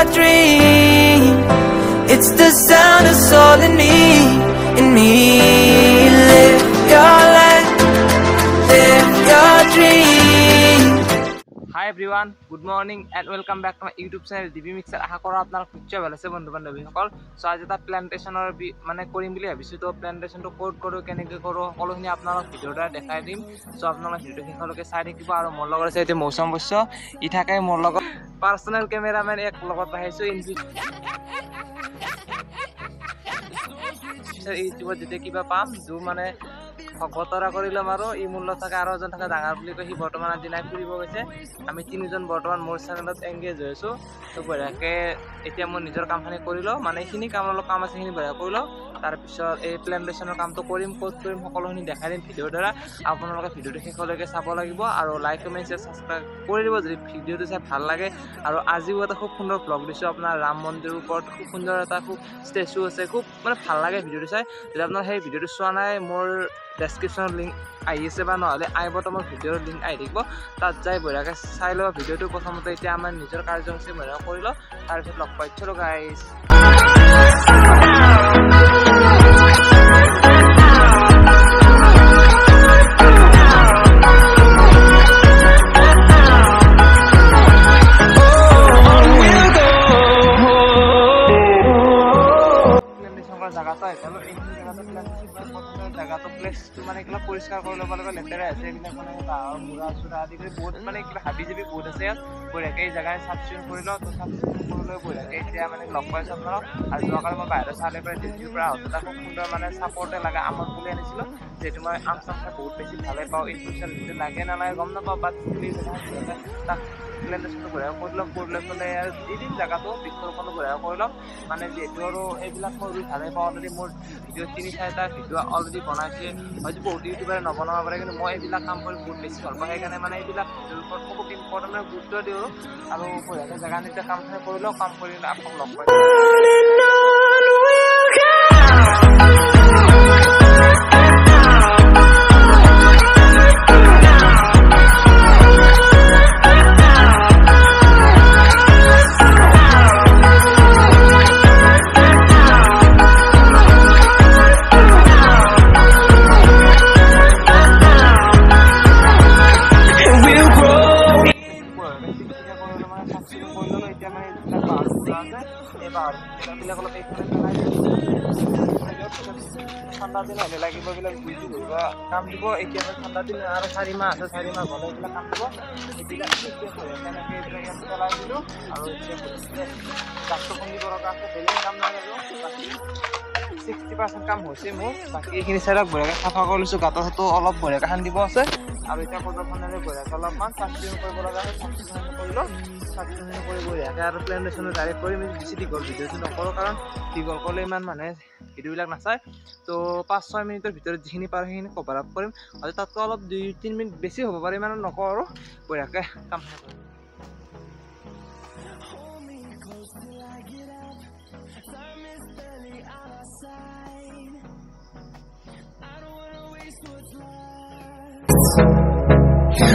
dream. It's the sound of soul in me, in me. Live your life, live your dream. Hi everyone, good morning and welcome back to my YouTube channel DB Mixer. আশা কৰো আপোনালোক নিশ্চয় ভাল আছে বন্ধু বান্ধৱীসকল। So আজি এটা প্লান্টেশনৰ মানে কৰিম বুলি ভাবিছো। তো প্লান্টেশনটো কোড কৰো কেনেকৈ কৰো সকলোখিনি আপোনালোক ভিডিওটা দেখাই দিম। সো আপোনালোক ভিডিও শেষলৈকে চাই থাকিব আৰু মোৰ লগত আছে এতিয়া মৌচম বস্য ই থাকে মোৰ লগত পাৰ্সোনাল ক্যামেৰাম্যান এক লগত পাইছো ইউটিউবত যেতিয়া কিবা পাম যো মানে ভকতৰা কৰিলাম আৰু ই মূল্য থাকে আৰু এজন থাকে ডাঙৰ বুলি কয় সি বৰ্তমান আজি নাই ফুৰিব গৈছে আমি তিনিজন বৰ্তমান মোৰ চেনেলত এংগেজ হৈ আছো তো বঢ়িয়াকে এতিয়া মই নিজৰ কামখিনি কৰিলো মানে এইখিনি কাম অলপ কাম আছে সেইখিনি বঢ়িয়া কৰিলো তাৰপিছত এই প্লান্টেশনৰ কামটো কৰিম কোড কৰিম সকলোখিনি দেখাই দিম ভিডিঅ'ৰ দ্বাৰা আপোনালোকে ভিডিঅ'টো শেষলৈকে চাব লাগিব আৰু লাইক কমেণ্ট শ্বেয়াৰ ছাবস্ক্ৰাইব কৰি দিব যদি ভিডিঅ'টো চাই ভাল লাগে আৰু আজিও এটা খুব সুন্দৰ ব্লগ দিছোঁ আপোনাৰ ৰাম মন্দিৰৰ ওপৰত খুব সুন্দৰ এটা খুব ষ্টেচু আছে খুব মানে ভাল লাগে ভিডিঅ'টো চাই যদি আপোনাৰ সেই ভিডিঅ'টো চোৱা নাই মোৰ ডেছক্ৰিপশ্যনৰ লিংক আহি আছে বা নহ'লে আই বটমৰ ভিডিঅ'ৰ লিংক আহি থাকিব তাত যাই বঢ়িয়াকৈ চাই লওঁ ভিডিঅ'টো প্ৰথমতে এতিয়া আমাৰ নিজৰ কাৰ্যসূচী বঢ়িয়া কৰি লওঁ তাৰপিছত লগ পাইছোঁ গাইজ জায়গাটো প্লেসটো মানে কিবা পৰিষ্কাৰ কৰি ল'ব লাগে লেতেৰা আছে এইবিলাক মানে মুৰা চুৰা আদি কৰি বহুত মানে কিবা হাবি জাবি বহুত আছে ইয়াত বঢ়িয়াকৈ এই জেগাই চাফ চিকুণ কৰি লওঁ তো চাফ চিকুণ কৰি লৈ বঢ়িয়াকৈ এতিয়া মানে লগ পাইছোঁ আপোনালোক আৰু যোৱাকালি মই বাহিৰৰ চালে পৰা ডিউটিৰ পৰা আহোঁতে এটা খুব সুন্দৰ মানে চাপৰ্টে লাগে আমৰ পুলি আনিছিলোঁ যিহেতু মই আম চাম খাই বহুত বেছি ভালে পাওঁ এই চচিয়েল মিডিয়া লাগে নালাগে গম নাপাওঁ বাট পুলি তাক প্লেন্টেশনটো বঢ়িয়া কৰি লৈ পেলাই আৰু এদিন জেগাটো বৃক্ষৰোপণটো বঢ়িয়া কৰি ল'ম মানে যিহেতু আৰু এইবিলাক মই ৰুই ভালেই পাওঁ অলৰেডি মোৰ ভিডিঅ' 3-4টা ভিডিঅ' অলৰেডি বনাইছে হয়তো বহুত ইউটিউবাৰে নবনাব পাৰে কিন্তু মই এইবিলাক কাম কৰি বহুত বেছি ভাল পাওঁ সেইকাৰণে মানে এইবিলাক ভিডিঅ'ৰ ওপৰত খুব ইম্পৰ্টেণ্ট গুৰুত্ব দিওঁ আৰু বঢ়িয়াকৈ জেগা নিজে কামখিনি কৰি লওঁ কাম কৰি আপোনাক লগ পাইছোঁ ঠাণ্ডা দিন হলে লাগিব এইবিলাক বুজি ধৰিব কাম দিব এতিয়া ঠাণ্ডা দিন আৰু 4 মাহ আছে 4 মাহ গ'লে এইবিলাক কাম দিব এইবিলাক তেনেকৈ এইবিলাক ইয়াত পেলাই দিলোঁ আৰু এতিয়া গাছটো খুন্দিব লগা আছে বেলেগ কাম নাই আৰু 60% কাম হৈছে মোৰ বাকী এইখিনি চাইডক বঢ়িয়াকৈ চাফা কৰি লৈছোঁ গাঁত চাটো অলপ বঢ়িয়াকৈ খান্দিব আছে আৰু এতিয়া প্ৰদৰ্শনেৰে বঢ়িয়াকৈ অলপমান চাফ চিকুণ কৰিব লগা হয় চাফ চিকুণ কৰিলোঁ চাফ চিকুণ কৰি বঢ়িয়াকৈ আৰু প্লেন্টেশনৰ ডাইৰেক্ট কৰি আমি বেছি দীঘল ভিডিঅ'টো নকৰোঁ কাৰণ দীঘল কৰিলে ইমান মানুহে ভিডিঅ'বিলাক নাচায় তো 5-6 মিনিটৰ ভিতৰত যিখিনি পাৰোঁ সেইখিনি কভাৰ আপ কৰিম আৰু তাতকৈ অলপ 2-3 মিনিট বেছি হ'ব পাৰে ইমান নকওঁ আৰু বঢ়িয়াকৈ কাম কৰিম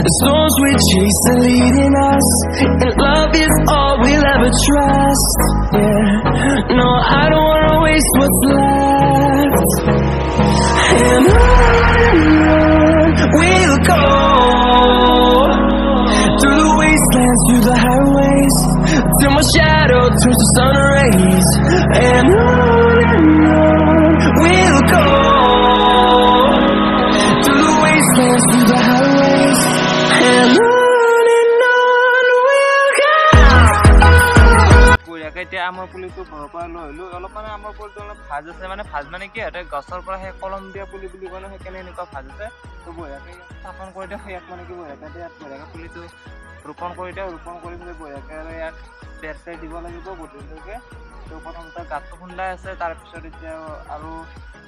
The storms we chase are leading us, and love is all we'll ever trust. Yeah, no, I don't wanna waste what's left. And on we'll go through the wastelands, through the highways, till my shadow turns to sun rays. And on we'll go through the wastelands, through the highways. এতিয়া আমৰ পুলিটো ঘৰৰ পৰা লৈ আহিলোঁ অলপ মানে আমৰ পুলিটো অলপ ভাজ আছে মানে ভাজ মানে কি সিহঁতে গছৰ পৰা সেই কলম দিয়া পুলি বুলি কয় ন সেইকাৰণে এনেকুৱা ভাজ আছে তো বঢ়িয়াকৈ স্থাপন কৰি দিওঁ ইয়াত মানে কি বঢ়িয়াকৈ ইয়াত বঢ়িয়াকৈ পুলিটো ৰোপণ কৰি দিওঁ ৰোপণ কৰি পেলাই বঢ়িয়াকৈ আৰু ইয়াত বেৰ চেৰ দিব লাগিব গধূলিলৈকে তো প্ৰথমতে গাঁতটো খুন্দাই আছে তাৰপিছত এতিয়া আৰু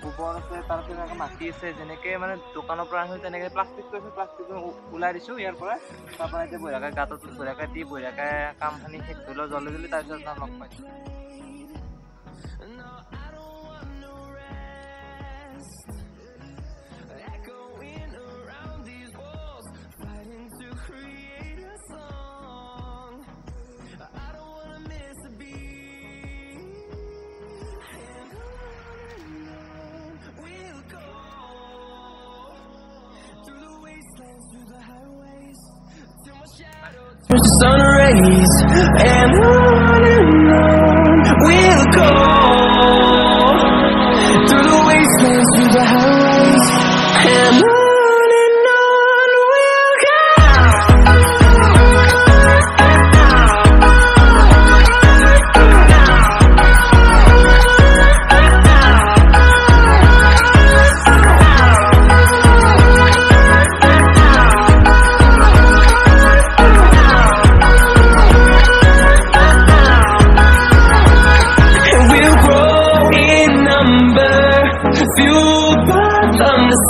গোবৰ আছে তাৰপিছত মাটি আছে যেনেকৈ মানে দোকানৰ পৰা আনি তেনেকৈ প্লাষ্টিক কৰিছোঁ প্লাষ্টিক ওলাই দিছোঁ ইয়াৰ পৰা তাৰপৰা এতিয়া বঢ়িয়াকৈ গাঁতত বঢ়িয়াকৈ দি বঢ়িয়াকৈ কামখিনি শেষ ধৰি লওঁ জলদি তাৰপিছত লগ পাইছোঁ create a song. I don't wanna miss a beat. The sun rays and on we'll go through the wastelands, through the highways, and on we'll go.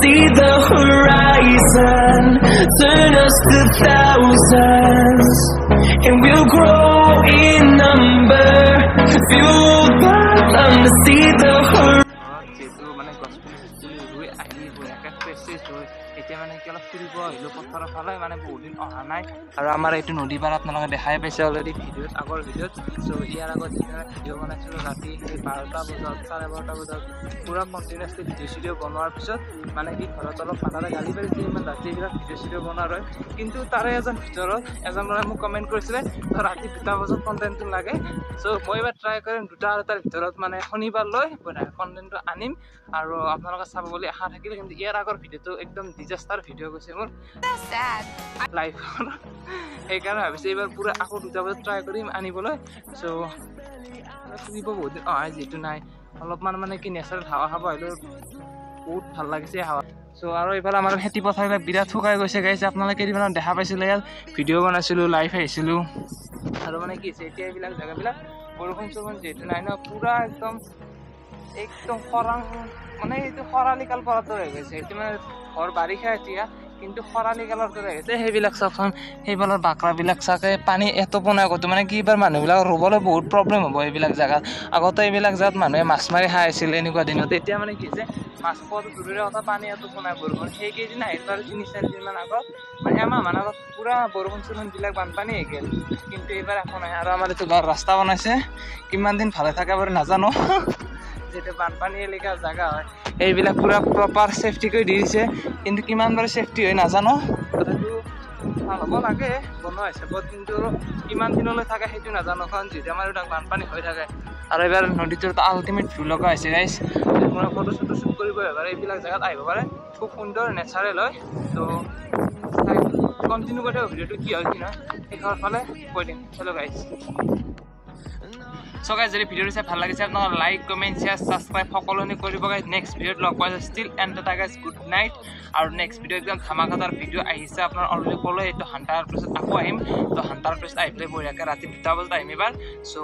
See the horizon, turn us to thousands, and we'll grow in number, fueled by them to see the horizon. আৰু আমাৰ এইটো নদী পাৰ আপোনালোকে দেখাই পাইছে already ভিডিঅ'ত, আগৰ ভিডিঅ'ত। চ' ইয়াৰ আগত যেতিয়া ভিডিঅ' বনাইছিলোঁ ৰাতি 12টা বজাত 12:30 বজাত পুৰা কণ্টিনিউৱাছলি ভিডিঅ' বনোৱাৰ পিছত মানে কি ঘৰত অলপ ফাদাৰে গালি পাৰিছে ইমান ৰাতি এইবিলাক ভিডিঅ' বনোৱাৰ হয়। কিন্তু তাৰে এজন ল'ৰাই মোক কমেণ্ট কৰিছিলে ৰাতি 2টা বজাত কণ্টেণ্টটো লাগে। চ' মই এবাৰ ট্ৰাই কৰিম 2টা আঢ়ৈটাৰ ভিতৰত মানে শনিবাৰলৈ কণ্টেণ্টটো আনিম আৰু আপোনালোকে চাব বুলি আশা থাকিলে। কিন্তু ইয়াৰ আগৰ ভিডিঅ'টো একদম ডিজাষ্টাৰ ভিডিঅ' গৈছে মোৰ লাইফৰ, সেইকাৰণে ভাবিছোঁ এইবাৰ পুৰা আকৌ 2টা বজাত ট্ৰাই কৰিম আনিবলৈ। চ' ফুৰিব বহুত দিন অহাই যিহেতু নাই, অলপমান মানে কি নেচাৰেল হাৱা খাব আহিলেও বহুত ভাল লাগিছে হাৱা। চ' আৰু এইফালে আমাৰ খেতি পথাৰবিলাক বিৰাট শুকাই গৈছে গাইছে। আপোনালোকে কেইদিনমানত দেখা পাইছিলে ইয়াত ভিডিঅ' বনাইছিলোঁ, লাইভ আহিছিলোঁ। আৰু মানে কি হৈছে এতিয়া এইবিলাক জেগাবিলাক বৰষুণ চৰষুণ যিহেতু নাই ন, পুৰা একদম খৰাং, মানে এইটো খৰালি কাল পৰাৰ দৰে হৈ গৈছে। এইটো মানে ঘৰ বাৰিষা এতিয়া, কিন্তু খৰালি কালৰ দৰে হৈছে। সেইবিলাক চাওকচোন, সেইফালৰ বাকৰাবিলাক চাকে পানী এটুপো নাই ক'তো। মানে কি এইবাৰ মানুহবিলাক ৰুবলৈ বহুত প্ৰব্লেম হ'ব এইবিলাক জেগাত। আগতে এইবিলাক জেগাত মানুহে মাছ মাৰি খাই আছিল এনেকুৱা দিনত। এতিয়া মানে কি হৈছে মাছ খোৱাটো দূৰৰে কথা, পানী এটুপো নাই বৰষুণ। সেইকেইদিন আহিল বাৰু 3-4 দিনমান আগত, মানে এমাহমান আগত পুৰা বৰষুণ চৰষুণবিলাক বানপানী হৈ গ'ল। কিন্তু এইবাৰ একো নাই। আৰু আমাৰ এইটো ৰাস্তা বনাইছে, কিমান দিন ভালে থাকে বাৰু নাজানো। যিহেতু বানপানী এলেকাৰ জেগা হয়, এইবিলাক পুৰা প্ৰপাৰ চেফটি কৰি দি দিছে। কিন্তু কিমান বাৰু চেফটি হয় নাজানো, তথাপিও ভাল হ'ব লাগে বনোৱা হিচাপত। কিন্তু কিমান দিনলৈ থাকে সেইটো নাজানো, কাৰণ যিহেতু আমাৰ তাত বানপানী হৈ থাকে। আৰু এইবাৰ নদীটোৰ এটা আল্টিমেট ভিউ লগা হৈছে গাইছ। আপোনাৰ ফটো শ্বুট কৰিব পাৰে, এইবিলাক জেগাত আহিব পাৰে, খুব সুন্দৰ নেচাৰেল হয়। ত' কণ্টিনিউ কৰি থাকক ভিডিঅ'টো, কি হয় কি নহয় শেষৰ ফালে কৈ দিম। চলো গাইছ। চ' গাইজ যদি ভিডিঅ'টো চাই ভাল লাগিছে আপোনালোকে লাইক, কমেণ্ট, শ্বেয়াৰ, ছাবস্ক্ৰাইব সকলোখিনি কৰিব গাইজ। নেক্সট ভিডিঅ'ত লগ পোৱা যায়। ষ্টিল এণ্ড এটা গাইজ গুড নাইট। আৰু নেক্সট ভিডিঅ' একদম ধামাকাদাৰ ভিডিঅ' আহিছে। আপোনাৰ অলৰেডি ক'লো এইটো 100 পিছত আকৌ আহিম। ত' 100 পিছত আহি পেলাই বঢ়িয়াকৈ ৰাতি 2টা বজাত আহিম এইবাৰ। চ'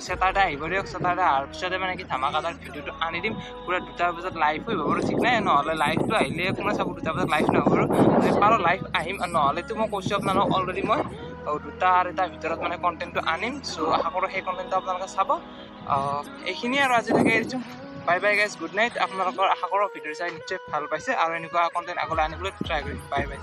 ছেটাৰডে আহিব দিয়ক। ছেটাৰডে অহাৰ পিছতে মানে কি ধামাকাদাৰ ভিডিঅ'টো আনি দিম। পুৰা 2টা বজাত লাইভ হৈ যাব বাৰু, ঠিক নাই। নহ'লে লাইভটো আহিলে কোনে চাব, 2টা বজাত লাইভ নহ'ব বাৰু। পাৰো লাইভ আহিম, নহ'লেতো মই কৈছোঁ আপোনালোকক অলৰেডি মই 2টা আৰু 2টাৰ ভিতৰত মানে কণ্টেণ্টটো আনিম। চ' আশা কৰোঁ সেই কণ্টেণ্টটো আপোনালোকে চাব। এইখিনিয়ে আৰু আজিলৈকে এৰিছোঁ। Bye bye guys, good night. আপোনালোকৰ আশা কৰোঁ ভিডিঅ' চাই নিশ্চয় ভাল পাইছে আৰু এনেকুৱা কণ্টেণ্ট আগলৈ আনিবলৈ ট্ৰাই কৰিম। Bye bye.